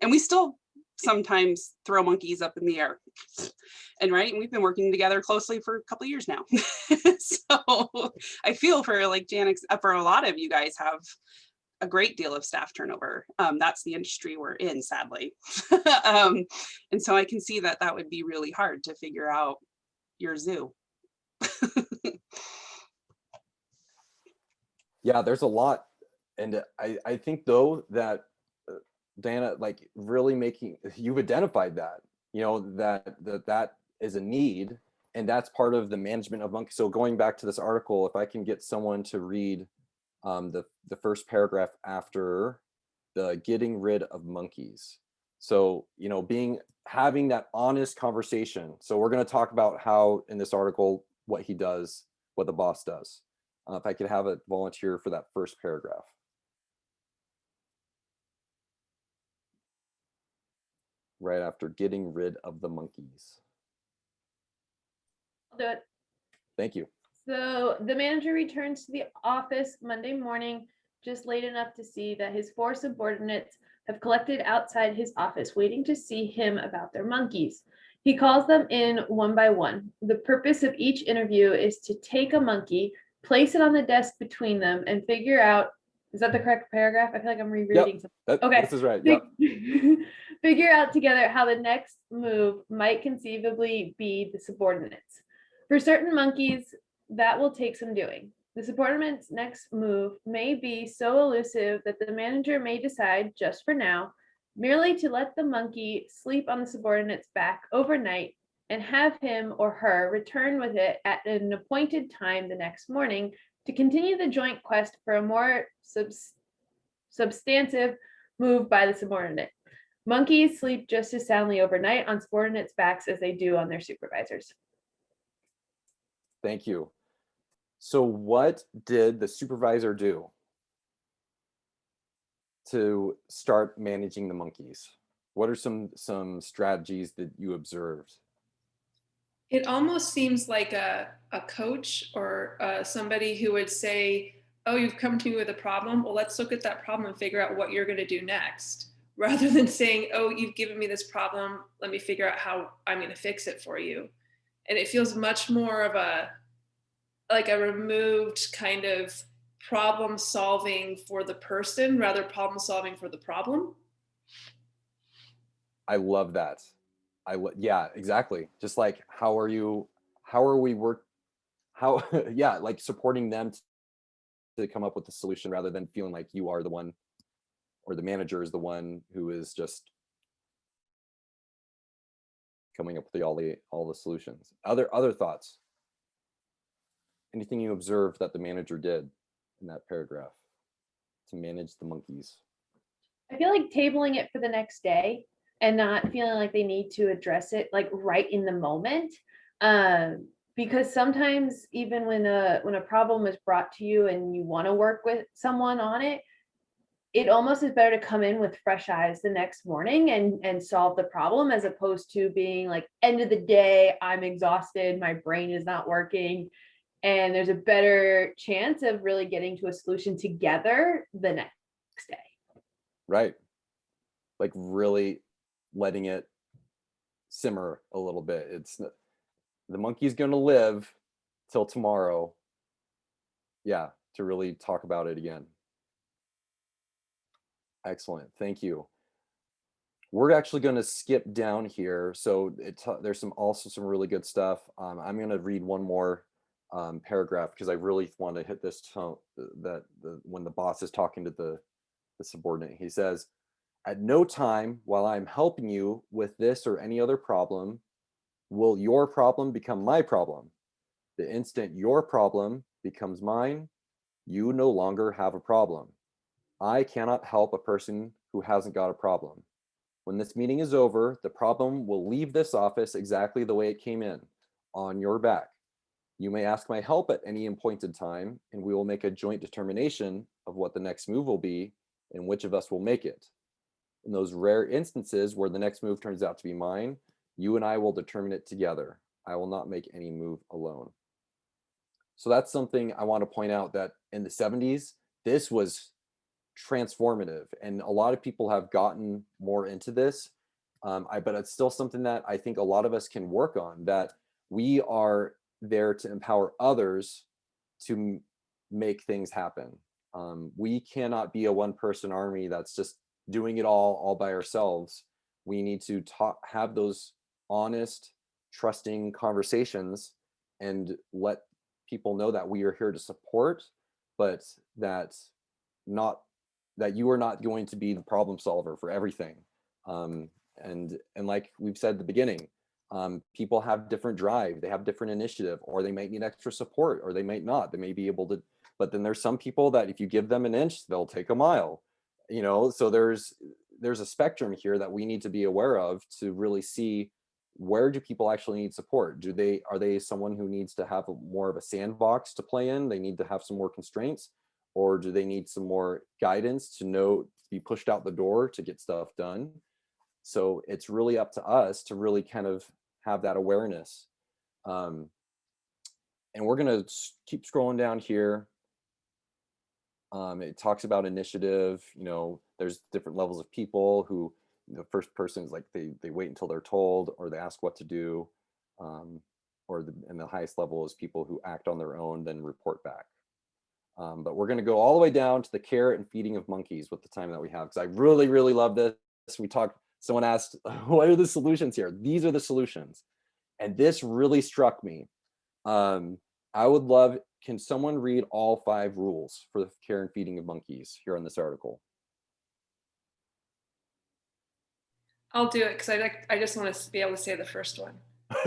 and we still sometimes throw monkeys up in the air. And right, we've been working together closely for a couple of years now. So I feel for like Janice, for a lot of you guys have a great deal of staff turnover. That's the industry we're in, sadly. And so I can see that that would be really hard to figure out your zoo. Yeah, there's a lot. And I think though that Diana, like really you've identified that, you know, that is a need and that's part of the management of monkeys. So going back to this article, if I can get someone to read the first paragraph after the getting rid of monkeys. So, you know, having that honest conversation. So we're going to talk about how in this article, what he does, what the boss does. If I could have a volunteer for that first paragraph. Right after getting rid of the monkeys. I'll do it. Thank you. So the manager returns to the office Monday morning, just late enough to see that his 4 subordinates have collected outside his office, waiting to see him about their monkeys. He calls them in one by one. The purpose of each interview is to take a monkey, place it on the desk between them, and figure out, is that the correct paragraph? I feel like I'm rereading something. Okay. This is right. Yep. Figure out together how the next move might conceivably be the subordinates. For certain monkeys, that will take some doing. The subordinate's next move may be so elusive that the manager may decide, just for now, merely to let the monkey sleep on the subordinate's back overnight and have him or her return with it at an appointed time the next morning to continue the joint quest for a more substantive move by the subordinate. Monkeys sleep just as soundly overnight on subordinates' backs as they do on their supervisors. Thank you. So what did the supervisor do to start managing the monkeys? What are some strategies that you observed? It almost seems like a coach or somebody who would say, oh, you've come to me with a problem. Well, let's look at that problem and figure out what you're going to do next. Rather than saying, oh, you've given me this problem. Let me figure out how I'm going to fix it for you. And it feels much more of a removed kind of problem solving for the person, rather problem solving for the problem. I love that. Yeah, exactly. Just like, like supporting them to come up with the solution rather than feeling like you are the one or the manager is the one who is just coming up with all the solutions. Other thoughts? Anything you observed that the manager did in that paragraph to manage the monkeys? I feel like tabling it for the next day and not feeling like they need to address it like right in the moment. Because sometimes even when a problem is brought to you and you want to work with someone on it, it almost is better to come in with fresh eyes the next morning and solve the problem, as opposed to being like, end of the day, I'm exhausted, my brain is not working, and there's a better chance of really getting to a solution together the next day. Right. Like really letting it simmer a little bit. The monkey's going to live till tomorrow. Yeah, to really talk about it again. Excellent. Thank you. We're actually going to skip down here. So there's also some really good stuff. I'm going to read one more paragraph because I really want to hit this tone when the boss is talking to the subordinate. He says, at no time while I'm helping you with this or any other problem will your problem become my problem. The instant your problem becomes mine, you no longer have a problem. I cannot help a person who hasn't got a problem. When this meeting is over, the problem will leave this office exactly the way it came in, on your back. You may ask my help at any appointed time, and we will make a joint determination of what the next move will be and which of us will make it. In those rare instances where the next move turns out to be mine, you and I will determine it together. I will not make any move alone. So that's something I want to point out, that in the 70s, this was transformative, and a lot of people have gotten more into this. But it's still something that I think a lot of us can work on, that we are there to empower others to make things happen. We cannot be a one-person army that's just doing it all by ourselves. We need to have those honest, trusting conversations and let people know that we are here to support, but that you are not going to be the problem solver for everything. And like we've said at the beginning, people have different drive, they have different initiative, or they might need extra support, or they might not. They may be able to, but then there's some people that if you give them an inch, they'll take a mile. So there's a spectrum here that we need to be aware of to really see, where do people actually need support? Are they someone who needs to have more of a sandbox to play in? They need to have some more constraints, or do they need some more guidance to be pushed out the door to get stuff done? So it's really up to us to really kind of have that awareness. And we're gonna keep scrolling down here. It talks about initiative. You know, there's different levels of people who, the first person is like they wait until they're told, or they ask what to do, and the highest level is people who act on their own, then report back. But we're going to go all the way down to the care and feeding of monkeys with the time that we have, because I really, really love this. Someone asked, what are the solutions here? These are the solutions. And this really struck me. I would love, can someone read all 5 rules for the care and feeding of monkeys here on this article? I'll do it because I just want to be able to say the first one.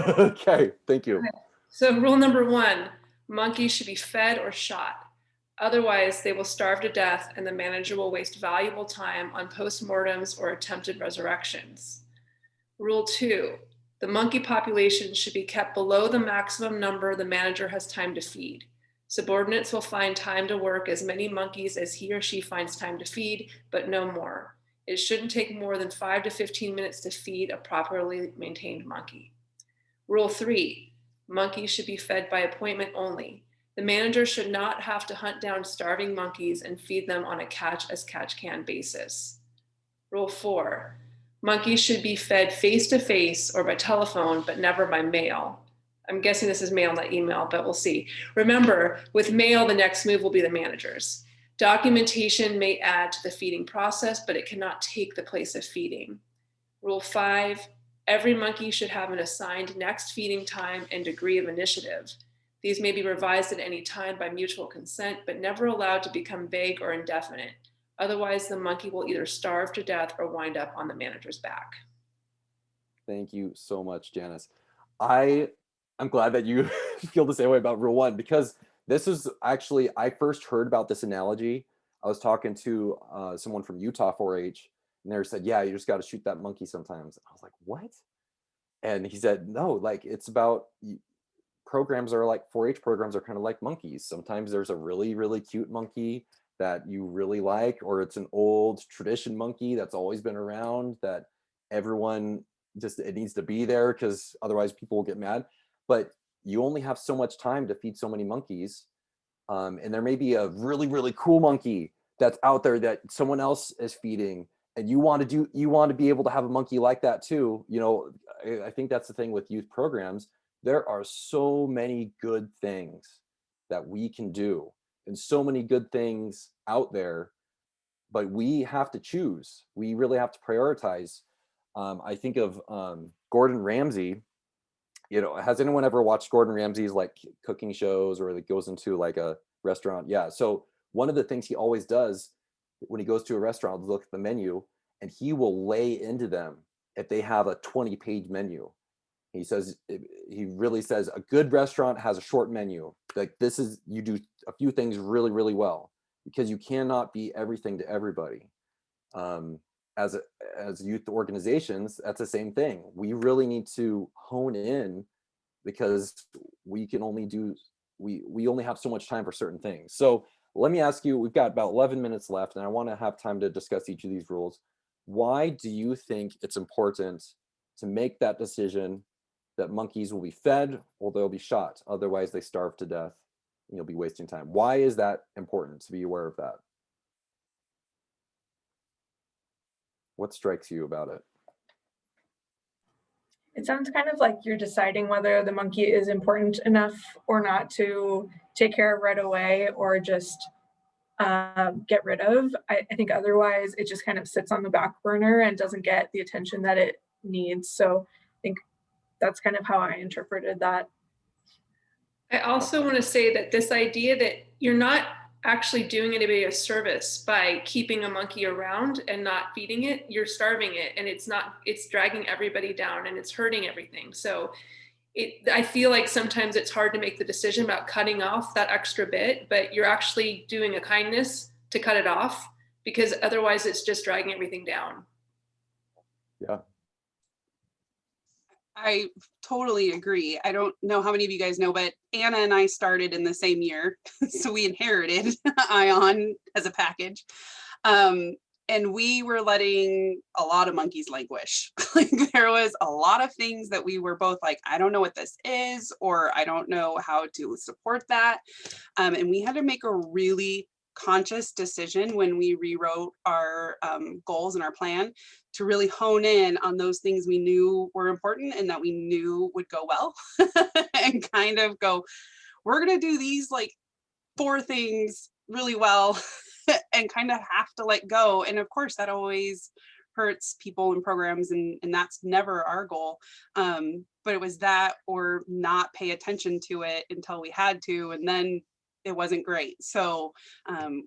Okay, thank you. Okay. So rule number 1, monkeys should be fed or shot. Otherwise, they will starve to death and the manager will waste valuable time on postmortems or attempted resurrections. Rule 2, the monkey population should be kept below the maximum number the manager has time to feed. Subordinates will find time to work as many monkeys as he or she finds time to feed, but no more. It shouldn't take more than 5 to 15 minutes to feed a properly maintained monkey. Rule 3, monkeys should be fed by appointment only. The manager should not have to hunt down starving monkeys and feed them on a catch-as-catch-can basis. Rule 4, monkeys should be fed face-to-face or by telephone, but never by mail. I'm guessing this is mail, not email, but we'll see. Remember, with mail, the next move will be the manager's. Documentation may add to the feeding process, but it cannot take the place of feeding. Rule 5, every monkey should have an assigned next feeding time and degree of initiative. These may be revised at any time by mutual consent, but never allowed to become vague or indefinite. Otherwise, the monkey will either starve to death or wind up on the manager's back. Thank you so much, Janice. I'm glad that you feel the same way about rule 1, because this is actually, I first heard about this analogy. I was talking to someone from Utah 4-H, and they said, yeah, you just got to shoot that monkey sometimes. I was like, what? And he said, no, like it's about, programs are like 4-H programs are kind of like monkeys. Sometimes there's a really, really cute monkey that you really like, or it's an old tradition monkey that's always been around that everyone just, it needs to be there because otherwise people will get mad. But you only have so much time to feed so many monkeys. And there may be a really, really cool monkey that's out there that someone else is feeding, and you want to be able to have a monkey like that too. You know, I think that's the thing with youth programs. There are so many good things that we can do and so many good things out there, but we have to choose. We really have to prioritize. I think of Gordon Ramsay. You know, has anyone ever watched Gordon Ramsay's like cooking shows, or that goes into like a restaurant? Yeah. So one of the things he always does when he goes to a restaurant is look at the menu, and he will lay into them if they have a 20-page menu. He really says a good restaurant has a short menu. Like this is, you do a few things really, really well, because you cannot be everything to everybody. As youth organizations, that's the same thing. We really need to hone in, because we can only do, we only have so much time for certain things. So let me ask you, we've got about 11 minutes left, and I want to have time to discuss each of these rules. Why do you think it's important to make that decision that monkeys will be fed or they'll be shot? Otherwise, they starve to death and you'll be wasting time. Why is that important to be aware of that? What strikes you about it? It sounds kind of like you're deciding whether the monkey is important enough or not to take care of right away, or just get rid of. I think otherwise it just kind of sits on the back burner and doesn't get the attention that it needs. So I think that's kind of how I interpreted that. I also want to say that this idea that you're not actually doing anybody a service by keeping a monkey around and not feeding it, you're starving it, and it's dragging everybody down and it's hurting everything. So I feel like sometimes it's hard to make the decision about cutting off that extra bit, but you're actually doing a kindness to cut it off, because otherwise it's just dragging everything down. Yeah. I totally agree. I don't know how many of you guys know, but Anna and I started in the same year. So we inherited Ion as a package. And we were letting a lot of monkeys languish. Like there was a lot of things that we were both like, I don't know what this is, or I don't know how to support that. And we had to make a really conscious decision when we rewrote our goals and our plan to really hone in on those things we knew were important and that we knew would go well and kind of go, we're going to do these like 4 things really well and kind of have to let go. And of course, that always hurts people and programs, and that's never our goal. But it was that or not pay attention to it until we had to, and then it wasn't great. So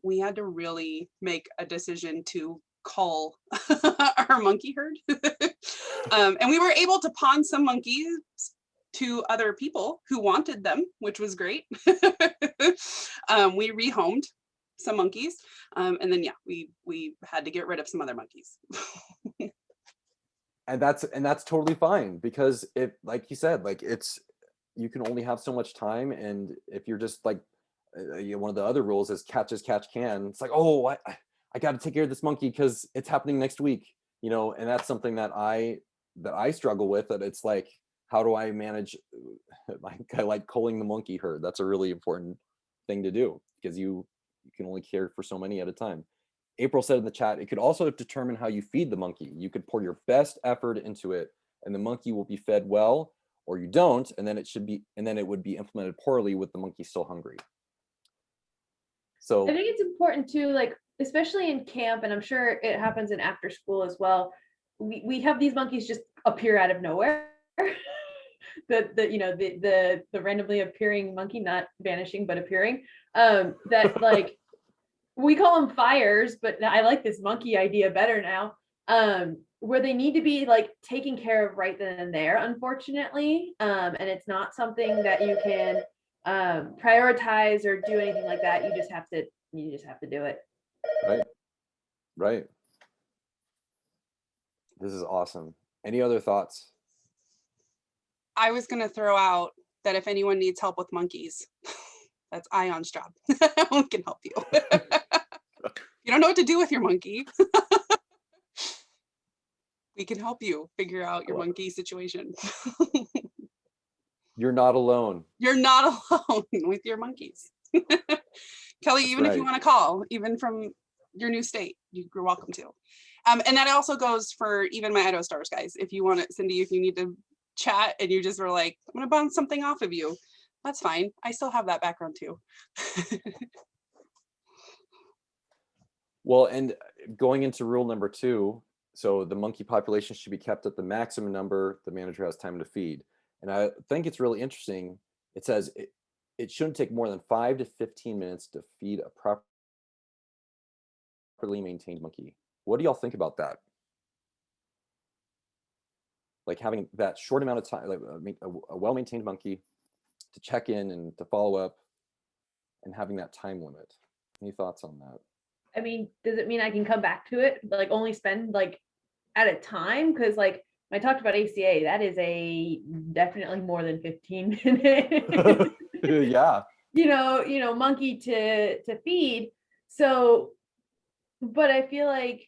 we had to really make a decision to cull our monkey herd. And we were able to pawn some monkeys to other people who wanted them, which was great. We rehomed some monkeys, and then yeah, we had to get rid of some other monkeys. And that's totally fine, because it, like you said, like you can only have so much time, and if you're just like one of the other rules is catch as catch can. It's like, oh, I got to take care of this monkey because it's happening next week, and that's something that I struggle with. That it's like, how do I manage? I like culling the monkey herd. That's a really important thing to do, because you can only care for so many at a time. April said in the chat, it could also determine how you feed the monkey. You could pour your best effort into it, and the monkey will be fed well, or you don't, and then it would be implemented poorly with the monkey still hungry. So I think it's important too, like, especially in camp, and I'm sure it happens in after school as well. We have these monkeys just appear out of nowhere. the randomly appearing monkey, not vanishing, but appearing. That like we call them fires, but I like this monkey idea better now. Where they need to be like taken care of right then and there, unfortunately. And it's not something that you can prioritize or do anything like that. You just have to do it. Right. This is awesome. Any other thoughts? I was going to throw out that if anyone needs help with monkeys, that's Ion's job. We can help you. You don't know what to do with your monkey. We can help you figure out your monkey situation. You're not alone. You're not alone with your monkeys. Kelly, That's even right. if you want to call, even from your new state, you're welcome to. And that also goes for even my Idaho Stars guys. If you want it, Cindy, if you need to chat and you just were like, I'm going to bounce something off of you, that's fine. I still have that background too. Well, and going into rule number 2, so the monkey population should be kept at the maximum number the manager has time to feed. And I think it's really interesting. It says it shouldn't take more than 5 to 15 minutes to feed a properly maintained monkey. What do y'all think about that? Like having that short amount of time, like a well-maintained monkey to check in and to follow up, and having that time limit. Any thoughts on that? I mean, does it mean I can come back to it, but like only spend like at a time? Because like I talked about ACA, that is definitely more than 15 minutes. Yeah. Monkey to feed. So, but I feel like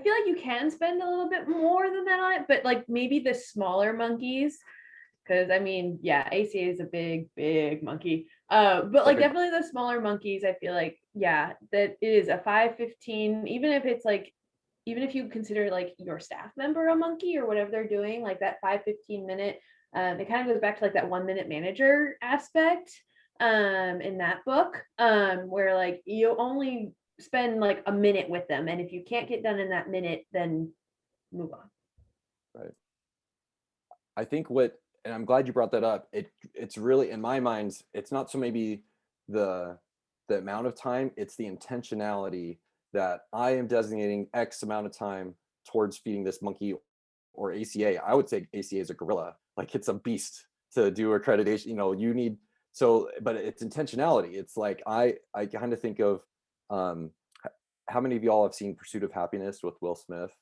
you can spend a little bit more than that on it, but like maybe the smaller monkeys, because I mean, yeah, ACA is a big monkey. But like definitely the smaller monkeys, I feel like, yeah, that it is a 5-15, even if you consider like your staff member a monkey or whatever they're doing, like that 5-15 minute, it kind of goes back to like that 1 minute manager aspect in that book, where like you only spend like a minute with them, and if you can't get done in that minute, then move on. Right. I think and I'm glad you brought that up. It's really, in my mind, it's not so maybe the amount of time, it's the intentionality that I am designating X amount of time towards feeding this monkey or ACA. I would say ACA is a gorilla, like it's a beast to do accreditation. You need, but it's intentionality. It's like, I kind of think of, how many of y'all have seen Pursuit of Happiness with Will Smith?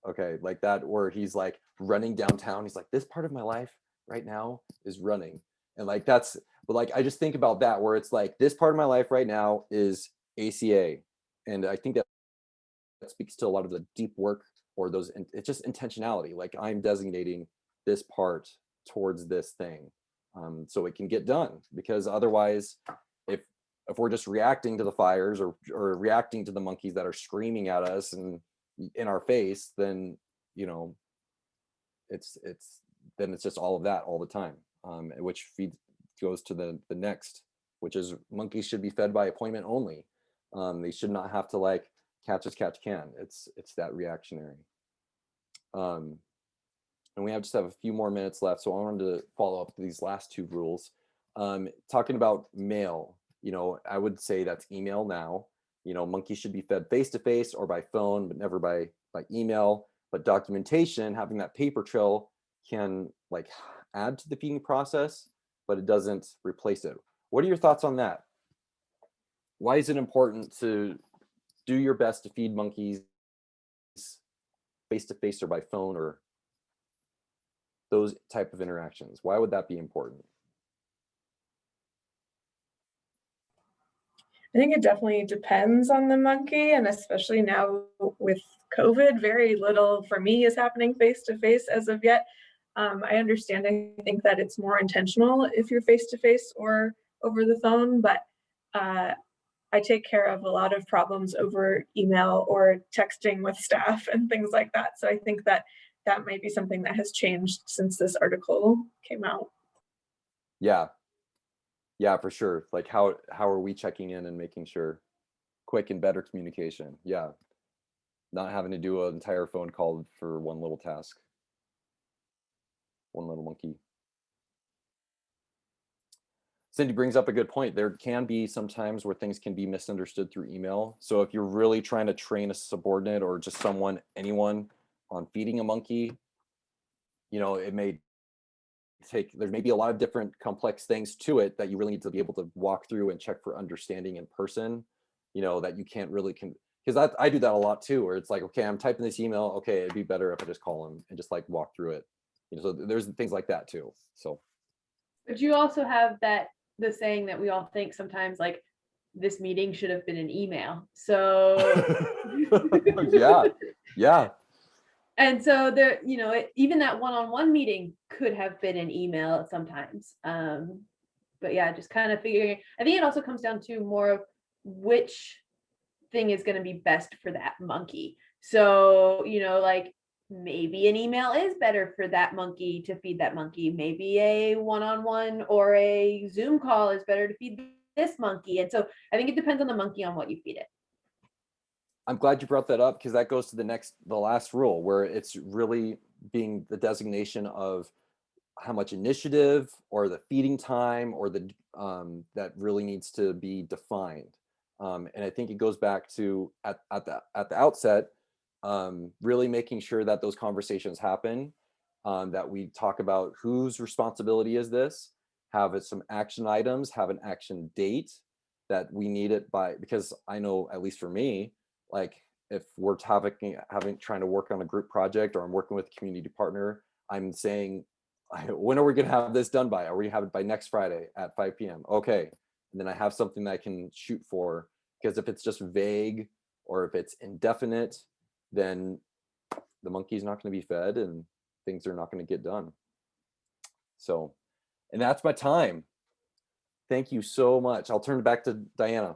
Okay, like that, where he's like running downtown. He's like, this part of my life right now is running. And like, but like, I just think about that, where it's like, this part of my life right now is ACA. And I think that speaks to a lot of the deep work, or those, it's just intentionality. Like, I'm designating this part towards this thing, so it can get done. Because otherwise, if we're just reacting to the fires, or reacting to the monkeys that are screaming at us and in our face, then, you know, it's just all of that all the time, which goes to the next, which is monkeys should be fed by appointment only. They should not have to like catch as catch can. It's that reactionary. And we just have a few more minutes left, so I wanted to follow up these last two rules. Talking about mail, you know, I would say that's email now. You know, monkeys should be fed face to face or by phone, but never by email. But documentation, having that paper trail, can like add to the feeding process, but it doesn't replace it. What are your thoughts on that? Why is it important to do your best to feed monkeys face to face or by phone, or those type of interactions? Why would that be important? I think it definitely depends on the monkey, and especially now with COVID, very little for me is happening face to face as of yet. I understand, I think that it's more intentional if you're face to face or over the phone, but I take care of a lot of problems over email or texting with staff and things like that. So I think that that might be something that has changed since this article came out. Yeah, for sure. Like, how are we checking in and making sure quick and better communication? Yeah, not having to do an entire phone call for one little task, one little monkey. Cindy brings up a good point. There can be some times where things can be misunderstood through email. So if you're really trying to train a subordinate or just anyone on feeding a monkey, you know, it may there may be a lot of different complex things to it that you really need to be able to walk through and check for understanding in person, you know, that you can't really because I do that a lot too, where it's like, okay, I'm typing this email, okay, it'd be better if I just call him and just like walk through it, you know. So there's things like that too. So But you also have the saying that we all think sometimes, like, this meeting should have been an email. So yeah. And so there, you know, even that one-on-one meeting could have been an email sometimes. But yeah, just kind of figuring. I think it also comes down to more of which thing is going to be best for that monkey. So, you know, like, maybe an email is better for that monkey to feed that monkey. Maybe a one-on-one or a Zoom call is better to feed this monkey. And so I think it depends on the monkey on what you feed it. I'm glad you brought that up, because that goes to the last rule, where it's really being the designation of how much initiative or the feeding time or the that really needs to be defined. And I think it goes back to at the outset, really making sure that those conversations happen, that we talk about whose responsibility is this, have some action items, have an action date that we need it by, because I know, at least for me, like, if we're trying to work on a group project, or I'm working with a community partner, I'm saying, when are we going to have this done by? Are we have it by next Friday at 5 p.m.? Okay. And then I have something that I can shoot for, because if it's just vague or if it's indefinite, then the monkey's not going to be fed and things are not going to get done. So, and that's my time. Thank you so much. I'll turn it back to Diana.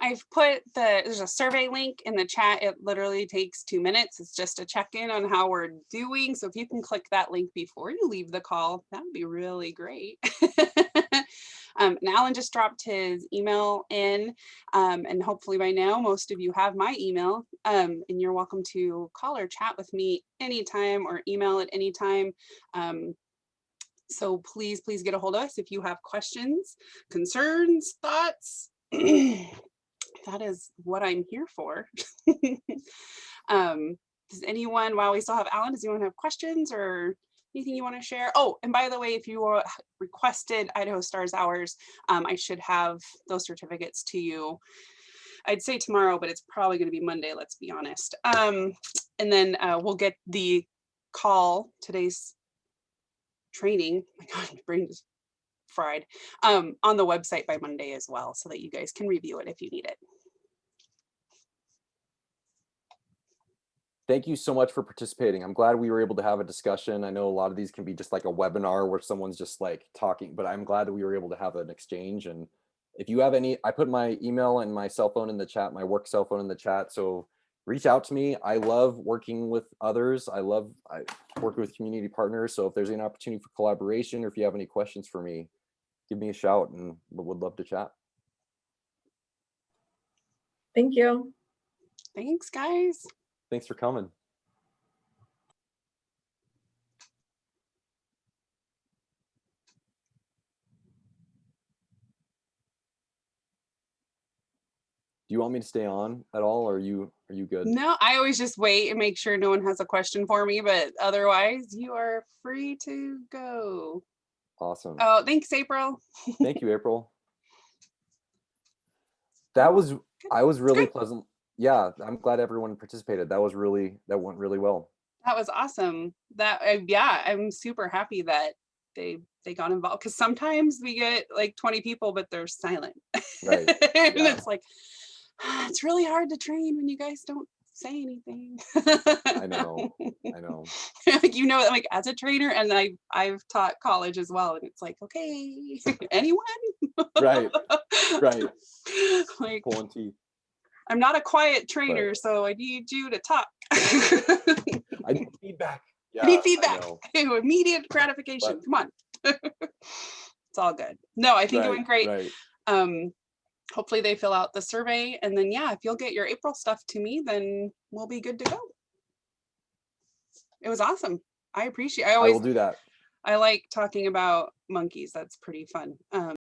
I've put there's a survey link in the chat. It literally takes 2 minutes. It's just a check-in on how we're doing. So if you can click that link before you leave the call, that would be really great. And Alan just dropped his email in, and hopefully by now most of you have my email, and you're welcome to call or chat with me anytime or email at any time. So please get a hold of us if you have questions, concerns, thoughts. That is what I'm here for. Does anyone, while we still have Alan, does anyone have questions or anything you want to share? Oh, and by the way, if you requested Idaho Stars hours, I should have those certificates to you. I'd say tomorrow, but it's probably going to be Monday, let's be honest. And then we'll get the call, today's training. Oh my God, my brain is fried, on the website by Monday as well, so that you guys can review it if you need it. Thank you so much for participating. I'm glad we were able to have a discussion. I know a lot of these can be just like a webinar where someone's just like talking, but I'm glad that we were able to have an exchange. And if you have any, I put my email and my cell phone in the chat, my work cell phone in the chat. So reach out to me. I love working with others. I work with community partners. So if there's an opportunity for collaboration, or if you have any questions for me, give me a shout and would love to chat. Thank you. Thanks, guys. Thanks for coming. Do you want me to stay on at all, or are you good? No, I always just wait and make sure no one has a question for me, but otherwise you are free to go. Awesome. Oh, thanks, April. Thank you, April. I was really pleasant. Yeah, I'm glad everyone participated. That went really well. That was awesome. Yeah, I'm super happy that they got involved, because sometimes we get like 20 people, but they're silent. Right. And Yeah. it's like, it's really hard to train when you guys don't say anything. I know. Like, like as a trainer, and I've taught college as well, and it's like, okay, anyone? Right. Like, Pulling teeth. I'm not a quiet trainer, so I need you to talk. I need feedback. Yeah, I need feedback. I know. Immediate gratification. Come on. It's all good. No, I think it went great. Right. Hopefully they fill out the survey, and then yeah, if you'll get your April stuff to me, then we'll be good to go. It was awesome. I appreciate. I will do that. I like talking about monkeys. That's pretty fun.